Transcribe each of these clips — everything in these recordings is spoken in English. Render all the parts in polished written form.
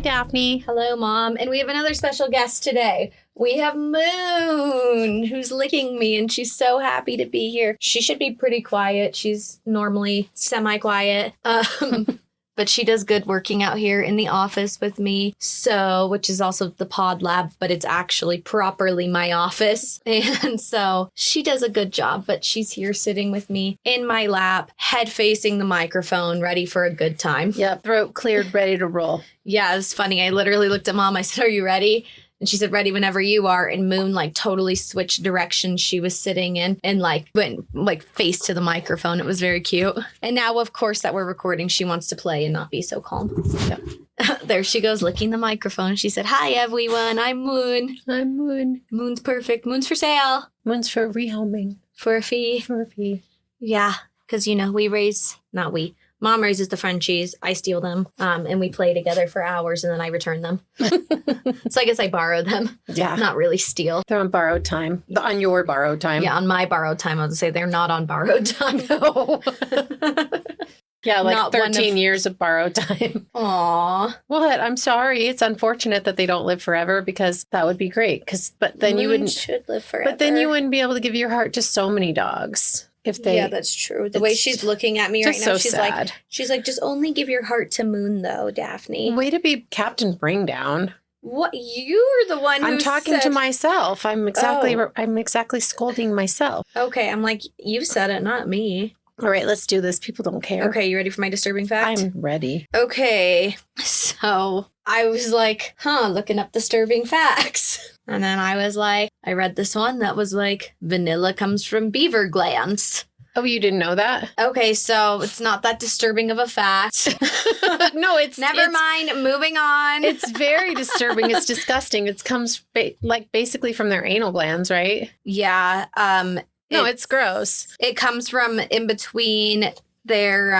Daphne. Hello, Mom. And we have another special guest today. We have Moon, who's licking me, and she's so happy to be here. She should be pretty quiet. She's normally semi-quiet. But she does good working out here in the office with me. So, which is also the pod lab, but it's actually properly my office. And so she does a good job, but she's here sitting with me in my lap, head facing the microphone, ready for a good time. Yep, throat cleared, ready to roll. Yeah, it was funny. I literally looked at Mom. I said, "Are you ready?" And she said, "Ready whenever you are." And Moon totally switched directions she was sitting in and went face to the microphone. It was very cute. And now, of course, that we're recording, she wants to play and not be so calm. Yep. There she goes, licking the microphone. She said, "Hi, everyone. I'm Moon." I'm Moon. Moon's perfect. Moon's for sale. Moon's for rehoming. For a fee. For a fee. Yeah, because, Mom raises the Frenchies, I steal them, and we play together for hours, and then I return them. So I guess I borrow them. Yeah. Not really steal. They're on borrowed time. On your borrowed time. Yeah, on my borrowed time. I would say they're not on borrowed time. No. Yeah, Not 13 years of borrowed time. Aw. What? I'm sorry. It's unfortunate that they don't live forever because that would be great. But then you wouldn't should live forever. But then you wouldn't be able to give your heart to so many dogs. Yeah, that's true. The way she's looking at me right now, so sad. she's like, "Just only give your heart to Moon, though, Daphne." Way to be Captain Bringdown. What? You're the one who I'm talking to myself. I'm exactly scolding myself. Okay, I'm like, you said it, not me. All right, let's do this. People don't care. Okay, you ready for my disturbing fact? I'm ready. Okay, so I was like, looking up disturbing facts. And then I was like, I read this one that was like, vanilla comes from beaver glands. Oh, you didn't know that? Okay, so it's not that disturbing of a fact. No, Never mind. Moving on. It's very disturbing. It's disgusting. It comes basically from their anal glands, right? Yeah. No, it's gross. It comes from in between their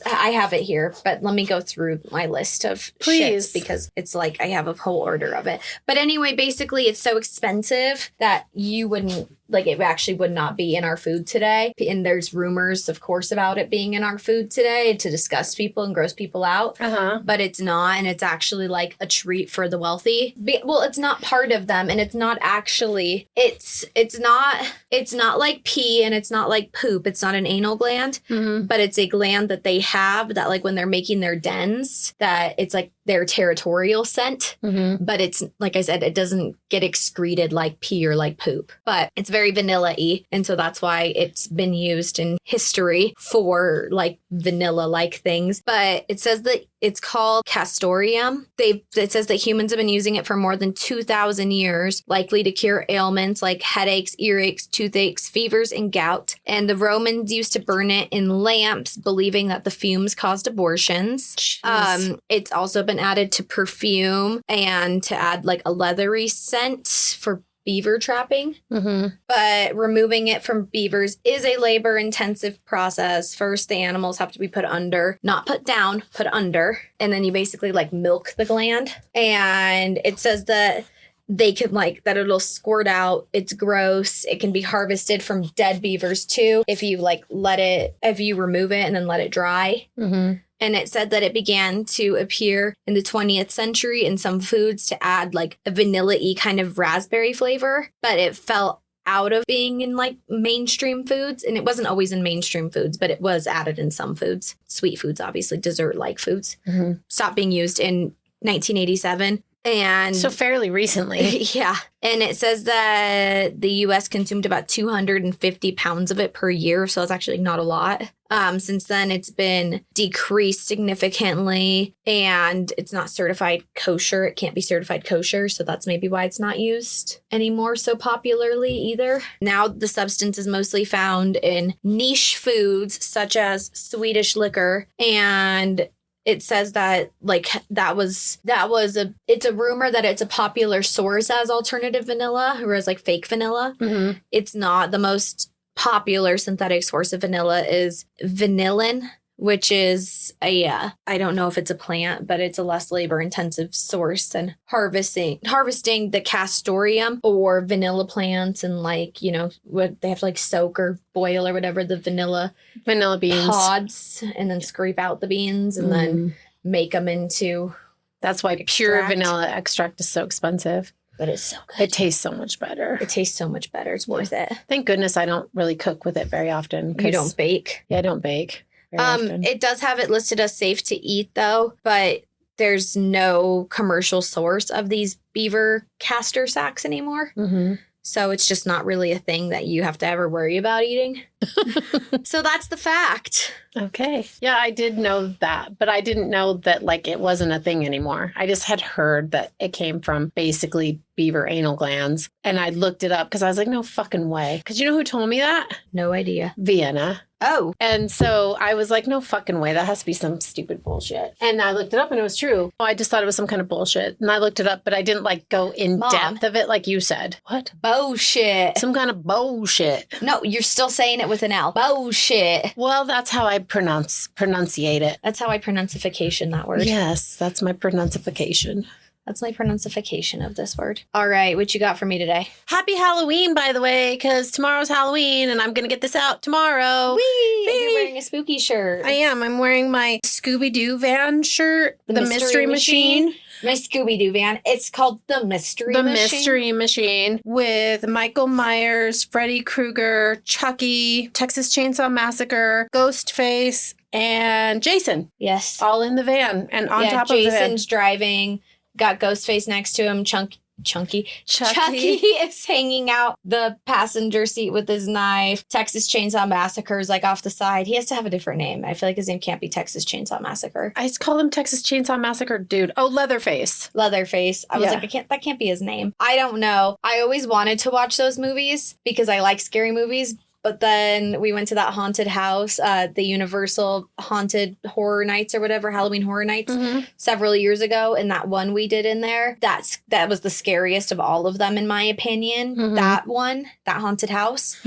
I have it here, but let me go through my list of shits because it's like I have a whole order of it. But anyway, basically it's so expensive that you wouldn't it actually would not be in our food today. And there's rumors, of course, about it being in our food today to disgust people and gross people out. But it's not, and it's actually like a treat for the wealthy. Well, it's not part of them, and it's not actually it's not like pee and it's not like poop. It's not an anal gland, but it's a gland that they have that when they're making their dens, that it's like their territorial scent. But it's, like I said, it doesn't get excreted like pee or like poop, but it's very vanilla-y. And so that's why it's been used in history for vanilla-like things. But it says that it's called castoreum. It says that humans have been using it for more than 2,000 years, likely to cure ailments like headaches, earaches, toothaches, fevers, and gout. And the Romans used to burn it in lamps, believing that the fumes caused abortions. It's also been added to perfume and to add a leathery scent for beaver trapping. But removing it from beavers is a labor-intensive process. First, the animals have to be put under, not put down, put under. And then you basically milk the gland. And it says that they can that it'll squirt out. It's gross. It can be harvested from dead beavers too. If you if you remove it and then let it dry. And it said that it began to appear in the 20th century in some foods to add a vanilla-y kind of raspberry flavor, but it fell out of being in mainstream foods. And it wasn't always in mainstream foods, but it was added in some foods. Sweet foods, obviously, dessert-like foods. Stopped being used in 1987. And so fairly recently. Yeah. And it says that the U.S. consumed about 250 pounds of it per year. So it's actually not a lot. Since then, it's been decreased significantly, and it's not certified kosher. It can't be certified kosher. So that's maybe why it's not used anymore so popularly either. Now the substance is mostly found in niche foods such as Swedish liquor, and it says that it's a rumor that it's a popular source as alternative vanilla, whereas fake vanilla. It's not. The most popular synthetic source of vanilla is vanillin, which is I don't know if it's a plant, but it's a less labor intensive source than harvesting the castoreum or vanilla plants, and what they have to soak or boil or whatever the vanilla beans pods, and then scrape out the beans and then make them into That's why pure vanilla extract is so expensive. But it's so good. It tastes so much better. It tastes so much better. It's worth it. Thank goodness I don't really cook with it very often. You don't bake? Yeah, I don't bake very often. It does have it listed as safe to eat, though, but there's no commercial source of these beaver castor sacks anymore. Mm-hmm. So it's just not really a thing that you have to ever worry about eating. So that's the fact. Okay. Yeah, I did know that, but I didn't know that like it wasn't a thing anymore. I just had heard that it came from basically beaver anal glands. And I looked it up because I was like, no fucking way. Because you know who told me that? No idea. Vienna. Oh. And so I was like, no fucking way. That has to be some stupid bullshit. And I looked it up and it was true. I just thought it was some kind of bullshit. And I looked it up, but I didn't like go in depth of it like you said. What? Bullshit. Some kind of bullshit. No, you're still saying it with an L. Bullshit. Well, that's how I pronunciate it. That's how I pronuncification that word. Yes, that's my pronuncification. That's my pronuncification of this word. All right, what you got for me today? Happy Halloween, by the way, because tomorrow's Halloween and I'm going to get this out tomorrow. Whee! And you're wearing a spooky shirt. I am. I'm wearing my Scooby-Doo van shirt, the Mystery Machine. My Scooby-Doo van. It's called the Mystery Machine. The Mystery Machine with Michael Myers, Freddy Krueger, Chucky, Texas Chainsaw Massacre, Ghostface, and Jason. Yes. All in the van and on top of the van. Jason's driving. Got Ghostface next to him. Chucky is hanging out the passenger seat with his knife. Texas Chainsaw Massacre is like off the side. He has to have a different name. I feel like his name can't be Texas Chainsaw Massacre. I just call him Texas Chainsaw Massacre, dude. Oh, Leatherface. Leatherface. I was like, that can't be his name. I don't know. I always wanted to watch those movies because I like scary movies. But then we went to that haunted house, the Universal Haunted Horror Nights or whatever, Halloween Horror Nights, several years ago. And that one we did in there, that was the scariest of all of them, in my opinion. Mm-hmm. That one, that haunted house,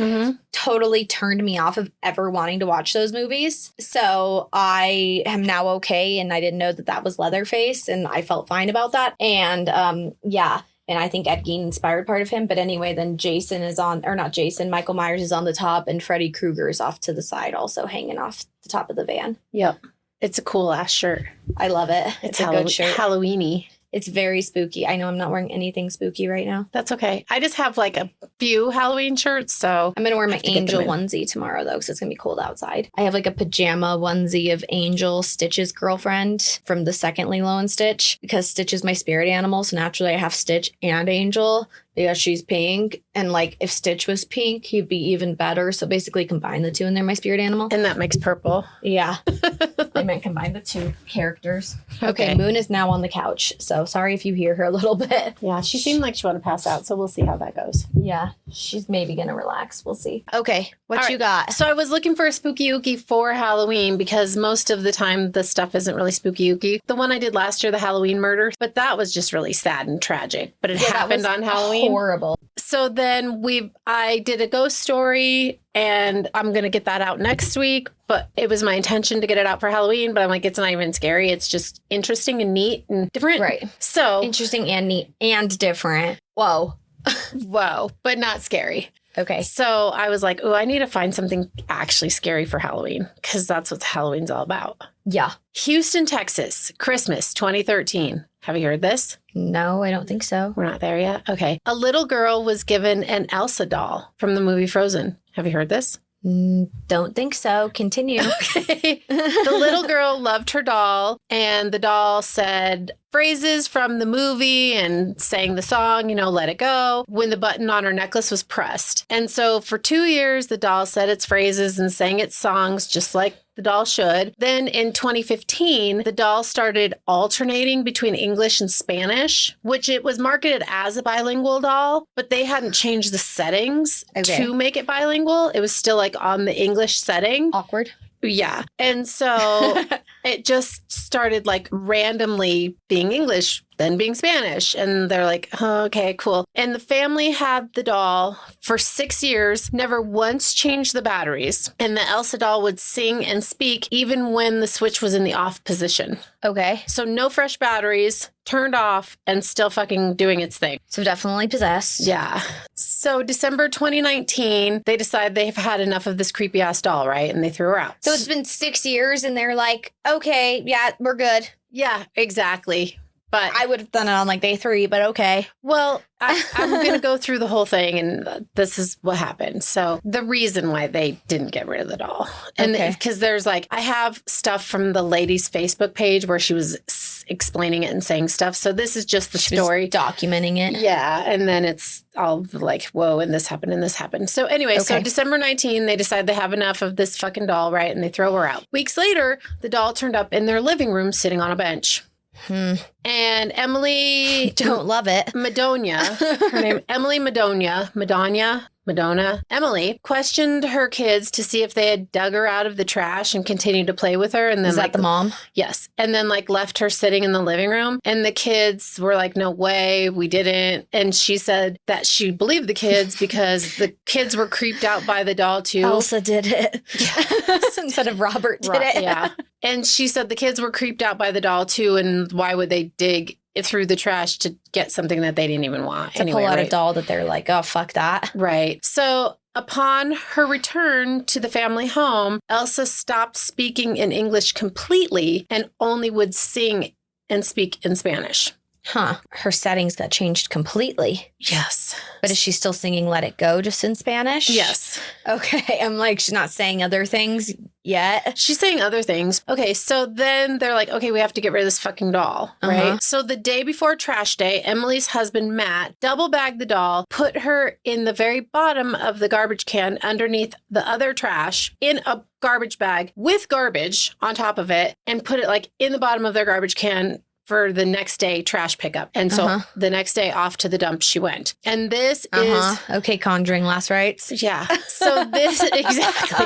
totally turned me off of ever wanting to watch those movies. So I am now okay. And I didn't know that was Leatherface. And I felt fine about that. And yeah. And I think Ed Gein inspired part of him. But anyway, then Michael Myers is on the top and Freddy Krueger is off to the side, also hanging off the top of the van. Yep. It's a cool ass shirt. I love it. It's a good shirt. Halloween-y. It's very spooky. I know I'm not wearing anything spooky right now. That's okay. I just have like a few Halloween shirts, so I'm going to wear my Angel onesie tomorrow, though, because it's going to be cold outside. I have like a pajama onesie of Angel, Stitch's girlfriend from the second Lilo and Stitch, because Stitch is my spirit animal, so naturally I have Stitch and Angel. Yeah, she's pink. And like if Stitch was pink, he'd be even better. So basically combine the two and they're my spirit animal. And that makes purple. Yeah. I meant combine the two characters. Okay, Moon is now on the couch. So sorry if you hear her a little bit. Yeah, she seemed like she wanted to pass out. So we'll see how that goes. Yeah, she's maybe going to relax. We'll see. Okay, what you got? So I was looking for a spooky ookie for Halloween because most of the time the stuff isn't really spooky ookie. The one I did last year, the Halloween murder, but that was just really sad and tragic. But it happened on Halloween. Horrible. So then I did a ghost story and I'm going to get that out next week, but it was my intention to get it out for Halloween, but I'm like, it's not even scary. It's just interesting and neat and different. Right. So interesting and neat and different. Whoa. Whoa, but not scary. Okay. So I was like, oh, I need to find something actually scary for Halloween because that's what Halloween's all about. Yeah. Houston, Texas, Christmas 2013. Have you heard this? No, I don't think so. We're not there yet? Okay. A little girl was given an Elsa doll from the movie Frozen. Have you heard this? Don't think so. Continue. Okay. The little girl loved her doll, and the doll said phrases from the movie and sang the song, Let It Go, when the button on her necklace was pressed. And so for 2 years, the doll said its phrases and sang its songs just like the doll should. Then in 2015, the doll started alternating between English and Spanish, which it was marketed as a bilingual doll, but they hadn't changed the settings to make it bilingual. It was still like on the English setting. Awkward. Yeah. And so it just started like randomly being English, then being Spanish. And they're like, oh, okay, cool. And the family had the doll for 6 years, never once changed the batteries. And the Elsa doll would sing and speak even when the switch was in the off position. Okay. So no fresh batteries, turned off, and still fucking doing its thing. So definitely possessed. Yeah. So December 2019, they decide they've had enough of this creepy ass doll, right? And they threw her out. So it's been 6 years and they're like, okay, yeah, we're good. Yeah, exactly. But I would have done it on like day 3, but okay. Well, I'm going to go through the whole thing, and this is what happened. So the reason why they didn't get rid of the doll, and because there's like, I have stuff from the lady's Facebook page where she was explaining it and saying stuff. So this is just the story, documenting it. Yeah, and then it's all like, whoa, and this happened, and this happened. So anyway, so December 19, they decide they have enough of this fucking doll, right? And they throw her out. Weeks later, the doll turned up in their living room, sitting on a bench. And Emily don't love it. Madonna, her name Emily Madonna, Emily questioned her kids to see if they had dug her out of the trash and continued to play with her. And then, is that the mom? Yes. And then like left her sitting in the living room. And the kids were like, no way, we didn't. And she said that she believed the kids because the kids were creeped out by the doll too. Elsa did it. Instead of Robert did it. Yeah. And she said the kids were creeped out by the doll too. And why would they dig through the trash to get something that they didn't even want? To pull out a doll that they're like, oh, fuck that. Right. So upon her return to the family home, Elsa stopped speaking in English completely and only would sing and speak in Spanish. Huh. Her settings got changed completely. Yes. But is she still singing Let It Go just in Spanish? Yes. Okay. I'm like, she's not saying other things yet. She's saying other things. Okay. So then they're like, okay, we have to get rid of this fucking doll. Right. So the day before trash day, Emily's husband, Matt, double bagged the doll, put her in the very bottom of the garbage can underneath the other trash in a garbage bag with garbage on top of it, and put it like in the bottom of their garbage can for the next day trash pickup. And so the next day off to the dump she went. And this is... Okay, Conjuring last rites. Yeah. So this... Exactly.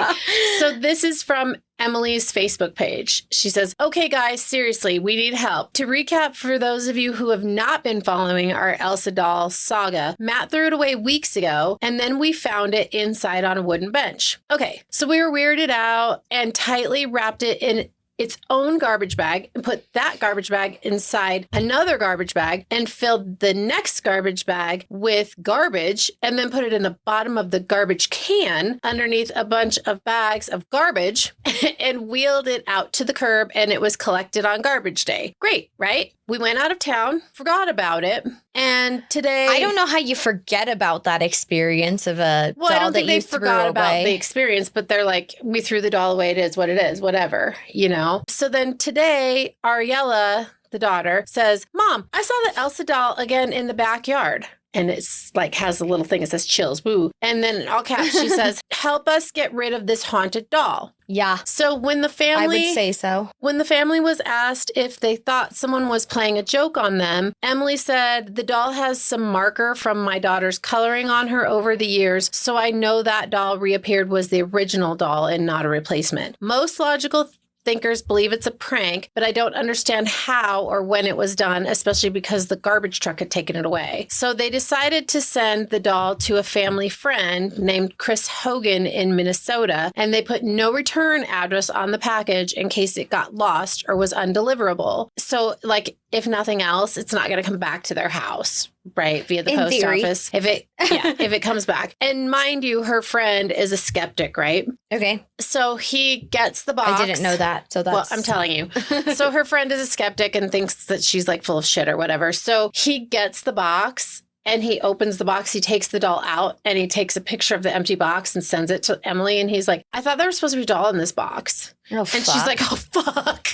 So this is from Emily's Facebook page. She says, okay, guys, seriously, we need help. To recap, for those of you who have not been following our Elsa doll saga, Matt threw it away weeks ago, and then we found it inside on a wooden bench. Okay, so we were weirded out and tightly wrapped it in its own garbage bag and put that garbage bag inside another garbage bag and filled the next garbage bag with garbage and then put it in the bottom of the garbage can underneath a bunch of bags of garbage and wheeled it out to the curb, and it was collected on garbage day. Great, right? We went out of town, forgot about it, and today... I don't know how you forget about that experience of a doll I don't think that they you forgot threw about away. the experience, but they're like, we threw the doll away, it is what it is, whatever, you know? So then today, Ariella, the daughter, says, Mom, I saw the Elsa doll again in the backyard. And it's like has a little thing that says chills, woo. And then in all caps, she says, help us get rid of this haunted doll. Yeah. So when the family... I would say so. When the family was asked if they thought someone was playing a joke on them, Emily said, the doll has some marker from my daughter's coloring on her over the years, so I know that doll reappeared was the original doll and not a replacement. Most logical thinkers believe it's a prank, but I don't understand how or when it was done, especially because the garbage truck had taken it away. So they decided to send the doll to a family friend named Chris Hogan in Minnesota, and they put no return address on the package in case it got lost or was undeliverable. So, like, if nothing else, it's not going to come back to their house, right? Via the post office. If it comes back. And mind you, her friend is a skeptic, right? Okay. So he gets the box. I didn't know that. So that's... Well, I'm telling you. So her friend is a skeptic and thinks that she's like full of shit or whatever. So he gets the box and he opens the box. He takes the doll out and he takes a picture of the empty box and sends it to Emily. And he's like, I thought there was supposed to be a doll in this box. Oh, and fuck. she's like, oh, fuck.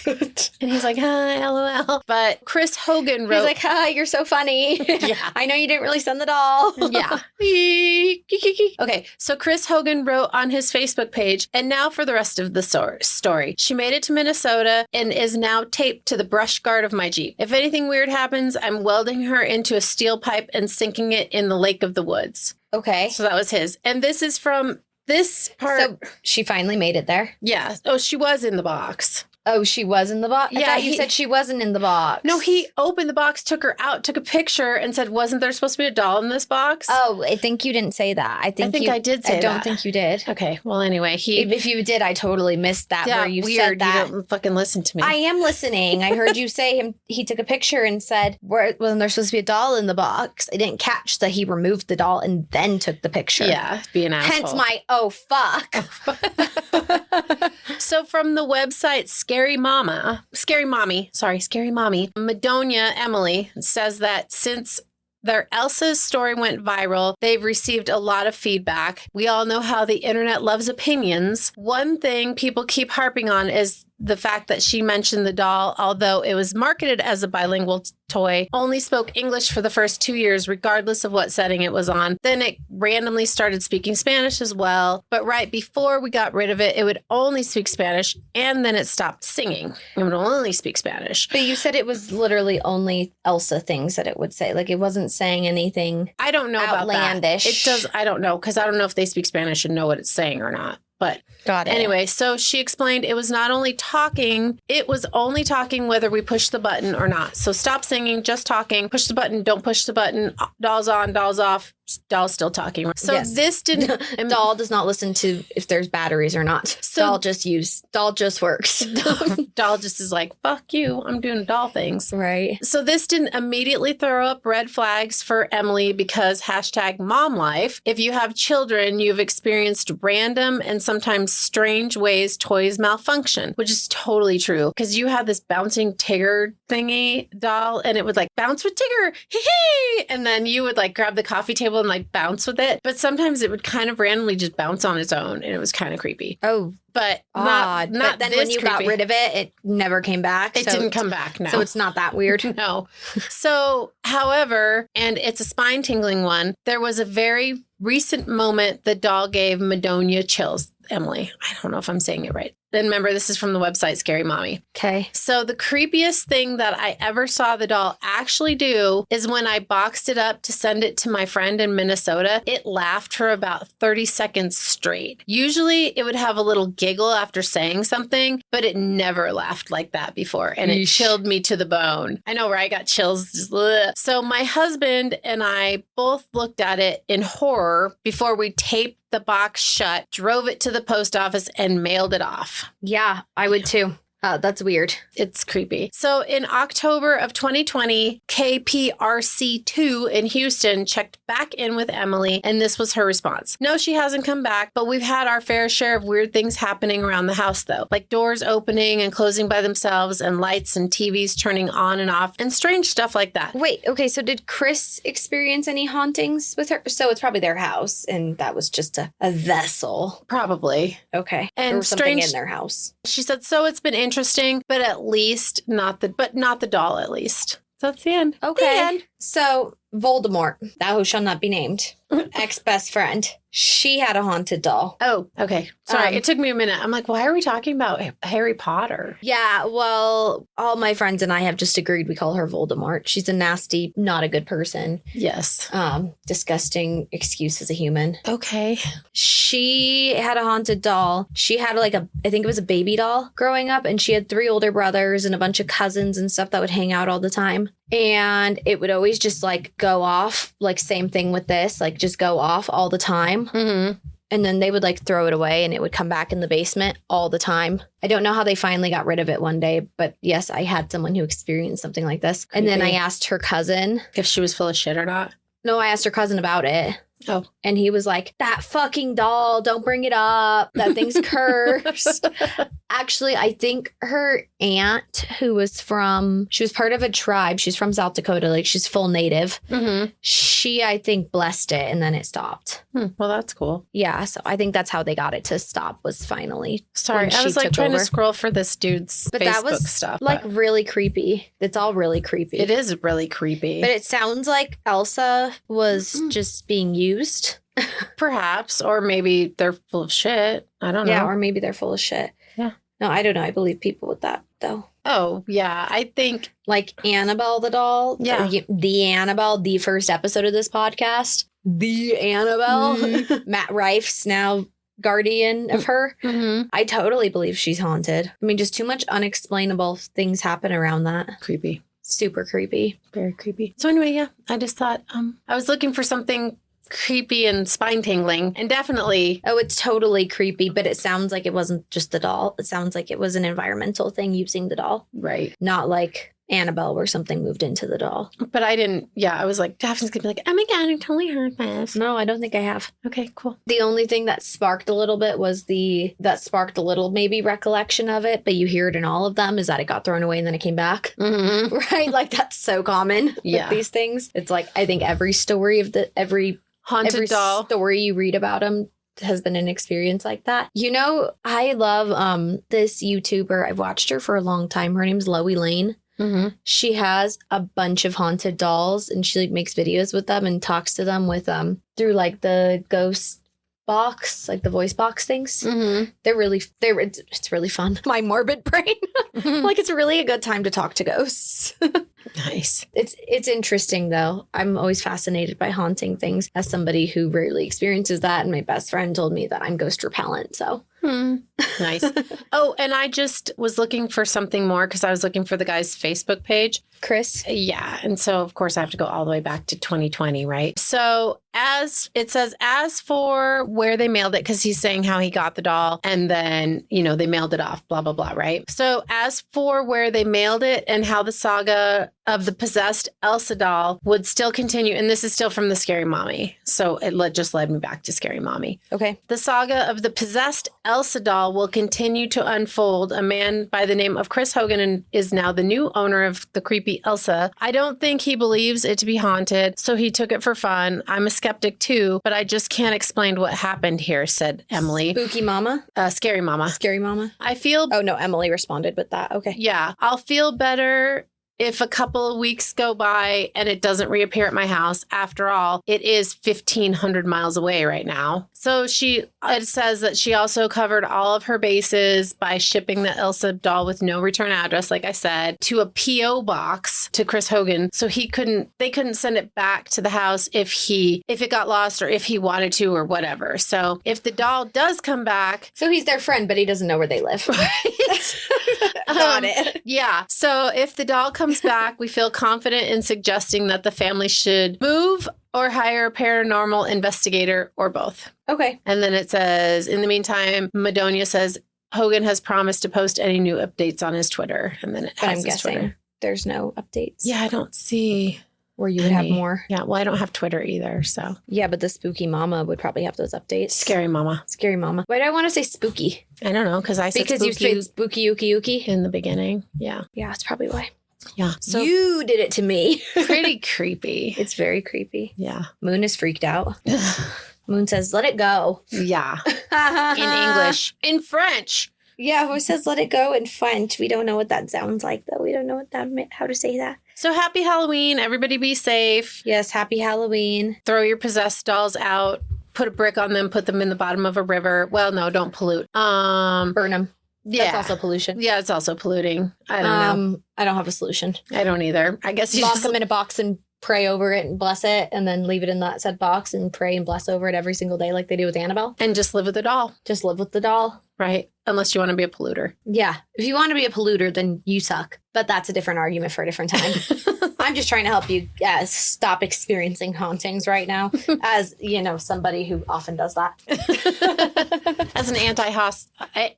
And he's like, hi, LOL. But Chris Hogan wrote... He's like, hi, you're so funny. Yeah. I know you didn't really send the doll. Yeah. Okay, so Chris Hogan wrote on his Facebook page, and now for the rest of the story. She made it to Minnesota and is now taped to the brush guard of my Jeep. If anything weird happens, I'm welding her into a steel pipe and sinking it in the lake of the woods. Okay. So that was his. And this is from... This part... So she finally made it there? Yeah. Oh, she was in the box. Oh, she was in the box? I thought you said she wasn't in the box. No, he opened the box, took her out, took a picture, and said, wasn't there supposed to be a doll in this box? Oh, I think you didn't say that. I think I did say that. I don't think you did. Okay, well, anyway, If you did, I totally missed that where you weird. said that. You don't fucking listen to me. I am listening. I heard you say he took a picture and said, wasn't there supposed to be a doll in the box? I didn't catch that he removed the doll and then took the picture. Yeah, be an asshole. Hence my, oh, fuck. So from the website Scary Mommy, Madonia Emily says that since their Elsa's story went viral, they've received a lot of feedback. We all know how the internet loves opinions. One thing people keep harping on is the fact that she mentioned the doll, although it was marketed as a bilingual toy, only spoke English for the first 2 years, regardless of what setting it was on. Then it randomly started speaking Spanish as well. But right before we got rid of it, it would only speak Spanish, and then it stopped singing. It would only speak Spanish. But you said it was literally only Elsa things that it would say. Like, it wasn't saying anything I don't know outlandish. About that. It does. I don't know, because I don't know if they speak Spanish and know what it's saying or not. But got it. Anyway, so she explained it was not only talking, it was only talking whether we push the button or not. So stop singing, just talking, push the button, don't push the button, dolls on, dolls off, doll's still talking. So Yes. this didn't... Doll does not listen to if there's batteries or not. So- doll just works. Doll just is like, fuck you, I'm doing doll things. Right. So this didn't immediately throw up red flags for Emily because #momlife. If you have children, you've experienced random and sometimes strange ways toys malfunction, which is totally true. Because you had this bouncing Tigger thingy doll and it would like bounce with Tigger, hee. And then you would like grab the coffee table and like bounce with it. But sometimes it would kind of randomly just bounce on its own and it was kind of creepy. Oh, But odd. not But then this when you got creepy. rid of it, it never came back. It didn't come back, no. So it's not that weird. No. So, however, and it's a spine tingling one, there was a very recent moment the doll gave Madonia chills. Emily, I don't know if I'm saying it right. Then remember, this is from the website Scary Mommy. Okay. So the creepiest thing that I ever saw the doll actually do is when I boxed it up to send it to my friend in Minnesota, it laughed for about 30 seconds straight. Usually it would have a little giggle after saying something, but it never laughed like that before. And it Yeesh. chilled me to the bone. I know, right? I got chills. Just, ugh. So my husband and I both looked at it in horror before we taped the box shut, drove it to the post office, and mailed it off. Yeah, I would too. That's weird. It's creepy. So in October of 2020, KPRC2 in Houston checked back in with Emily, and this was her response. No, she hasn't come back, but we've had our fair share of weird things happening around the house, though, like doors opening and closing by themselves, and lights and TVs turning on and off, and strange stuff like that. Wait, okay, so did Chris experience any hauntings with her? So it's probably their house, and that was just a vessel. Probably. Okay. And there was something strange- in their house. She said, so it's been interesting, but at least not the doll, at least. So that's the end. Okay. The end. So Voldemort, thou who shall not be named, ex-best friend, she had a haunted doll. Oh, okay. Sorry, it took me a minute. I'm like, why are we talking about Harry Potter? Yeah, well, all my friends and I have just agreed we call her Voldemort. She's a nasty, not a good person. Yes. Disgusting excuse as a human. Okay. She had a haunted doll. She had I think it was a baby doll growing up, and she had 3 older brothers and a bunch of cousins and stuff that would hang out all the time. And it would always just like go off, like same thing with this, like just go off all the time. Mm-hmm. And then they would like throw it away and it would come back in the basement all the time. I don't know how they finally got rid of it one day, but yes, I had someone who experienced something like this. And then I Creepy. asked her cousin. If she was full of shit or not. No, I asked her cousin about it. Oh. And he was like, that fucking doll, don't bring it up. That thing's cursed. Actually, I think her aunt, she was part of a tribe. She's from South Dakota. Like, she's full native. Mm-hmm. She, I think, blessed it and then it stopped. Well, that's cool. Yeah. So I think that's how they got it to stop, was finally. Sorry, when I she was like took trying over. to scroll for this dude's But Facebook that was stuff. like but really creepy. It's all really creepy. it is really creepy. But it sounds like Elsa was just being used. Perhaps, or maybe they're full of shit. I don't know. Yeah, or maybe they're full of shit. Yeah. No, I don't know. I believe people with that, though. Oh, yeah. I think, Like Annabelle the doll. Yeah. The Annabelle, the first episode of this podcast. The Annabelle. Matt Rife's now guardian of her. mm-hmm. I totally believe she's haunted. I mean, just too much unexplainable things happen around that. Creepy. Super creepy. Very creepy. So anyway, yeah, I just thought I was looking for something creepy and spine tingling, and definitely Oh, it's totally creepy, but it sounds like it wasn't just the doll. It sounds like it was an environmental thing using the doll. right. Not like Annabelle where something moved into the doll. But I didn't, I was like, Daphne's going to be like, oh my God, I totally heard this. No, I don't think I have. Okay, cool. The only thing that sparked a little bit was maybe recollection of it, but you hear it in all of them, is that it got thrown away and then it came back. Mm-hmm. Right? Like that's so common with these things. It's like, I think every story of every haunted doll story you read about them has been an experience like that. You know, I love this YouTuber. I've watched her for a long time. Her name's Loie Lane. Mm-hmm. She has a bunch of haunted dolls and she like makes videos with them and talks to them with through like the ghost box, like the voice box things. Mm-hmm. It's really fun. My morbid brain. Like it's really a good time to talk to ghosts. Nice. It's interesting though. I'm always fascinated by haunting things as somebody who rarely experiences that. And my best friend told me that I'm ghost repellent. So nice. Oh, and I just was looking for something more because I was looking for the guy's Facebook page. Chris? Yeah. And so, of course, I have to go all the way back to 2020, right? So as it says, as for where they mailed it, because he's saying how he got the doll and then, they mailed it off, blah, blah, blah, right? So as for where they mailed it and how the saga of the possessed Elsa doll would still continue, and this is still from the Scary Mommy. So it just led me back to Scary Mommy. Okay. The saga of the possessed Elsa doll will continue to unfold. A man by the name of Chris Hogan is now the new owner of the creepy Elsa. I don't think he believes it to be haunted, so he took it for fun. I'm a skeptic too, but I just can't explain what happened here, said Emily. Spooky Mama? Scary Mama. Scary Mama. I feel... Oh, no, Emily responded with that. Okay. Yeah. I'll feel better if a couple of weeks go by and it doesn't reappear at my house. After all, it is 1,500 miles away right now. So it says that she also covered all of her bases by shipping the Elsa doll with no return address, like I said, to a P.O. box to Chris Hogan. So they couldn't send it back to the house if it got lost or if he wanted to or whatever. So if the doll does come back. So he's their friend, but he doesn't know where they live. Right. Got it. Yeah. So if the doll comes back, we feel confident in suggesting that the family should move or hire a paranormal investigator or both. Okay. And then it says, in the meantime, Madonia says Hogan has promised to post any new updates on his Twitter. And then it has I'm guessing Twitter. There's no updates. Yeah, I don't see. Where you would have more. Yeah, well, I don't have Twitter either, so. Yeah, but the Spooky Mama would probably have those updates. Scary Mama. Scary Mama. Why do I want to say spooky? I don't know, because I said because spooky. You said spooky yuki yuki in the beginning. Yeah. Yeah, that's probably why. Yeah. So you did it to me. Pretty creepy. It's very creepy. Yeah. Moon is freaked out. Moon says, let it go. Yeah. In English. In French. Yeah, who says let it go in French? We don't know what that sounds like, though. We don't know how to say that. So happy Halloween. Everybody be safe. Yes, happy Halloween. Throw your possessed dolls out. Put a brick on them. Put them in the bottom of a river. Well, no, don't pollute. Burn them. Yeah. That's also pollution. Yeah, it's also polluting. I don't know. I don't have a solution. I don't either. I guess you lock just them in a box and pray over it and bless it, and then leave it in that said box and pray and bless over it every single day like they do with Annabelle. And just live with the doll. Just live with the doll. Right. Unless you want to be a polluter. Yeah. If you want to be a polluter, then you suck. But that's a different argument for a different time. I'm just trying to help you stop experiencing hauntings right now as, somebody who often does that. As an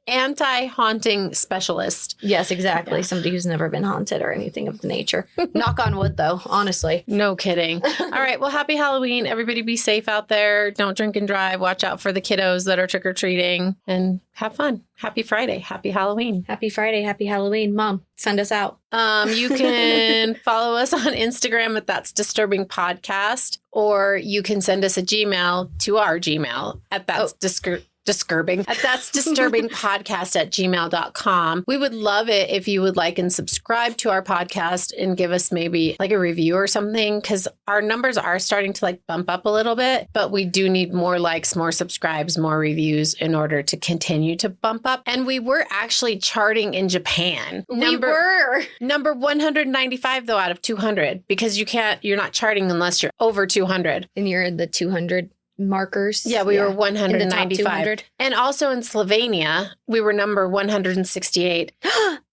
anti-haunting specialist. Yes, exactly. Yeah. Somebody who's never been haunted or anything of the nature. Knock on wood, though, honestly. No kidding. All right. Well, happy Halloween. Everybody be safe out there. Don't drink and drive. Watch out for the kiddos that are trick-or-treating. And have fun. Happy Friday. Happy Halloween. Happy Friday. Happy Halloween. Mom, send us out. You can follow us on Instagram at That's Disturbing Podcast, or you can send us a Gmail to our Gmail at That's Disturbing podcast at gmail.com. We would love it if you would like and subscribe to our podcast and give us maybe like a review or something, because our numbers are starting to like bump up a little bit, but we do need more likes, more subscribes, more reviews in order to continue to bump up. And we were actually charting in Japan. Number 195 though out of 200, because you're not charting unless you're over 200. And you're in the 200 markers. Yeah, we were 195. And also in Slovenia, we were number 168.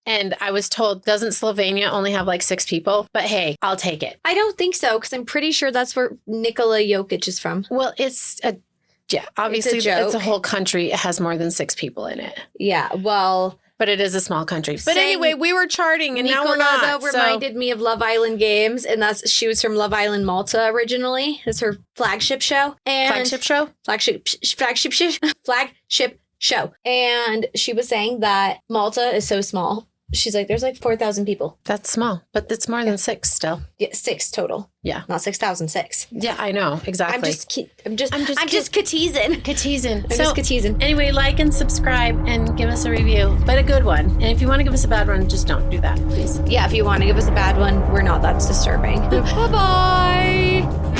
And I was told, doesn't Slovenia only have like 6 people? But hey, I'll take it. I don't think so, because I'm pretty sure that's where Nikola Jokic is from. Well, obviously it's a whole country. It has more than 6 people in it. Yeah, well, But it is a small country. But anyway, we were charting and now we're Nicola, not. though, reminded me of Love Island Games, and she was from Love Island Malta originally. It's her flagship show. And flagship show? Flagship show. And she was saying that Malta is so small. She's like, there's like 4,000 people. That's small, but it's more than 6 still. Yeah, 6 total. Yeah. Not 6,006. Yeah, I know. Exactly. I'm just ka-teasing. Ka-teasing. Anyway, like and subscribe and give us a review, but a good one. And if you want to give us a bad one, just don't do that, please. Yeah, if you want to give us a bad one, we're not. That's disturbing. Bye-bye.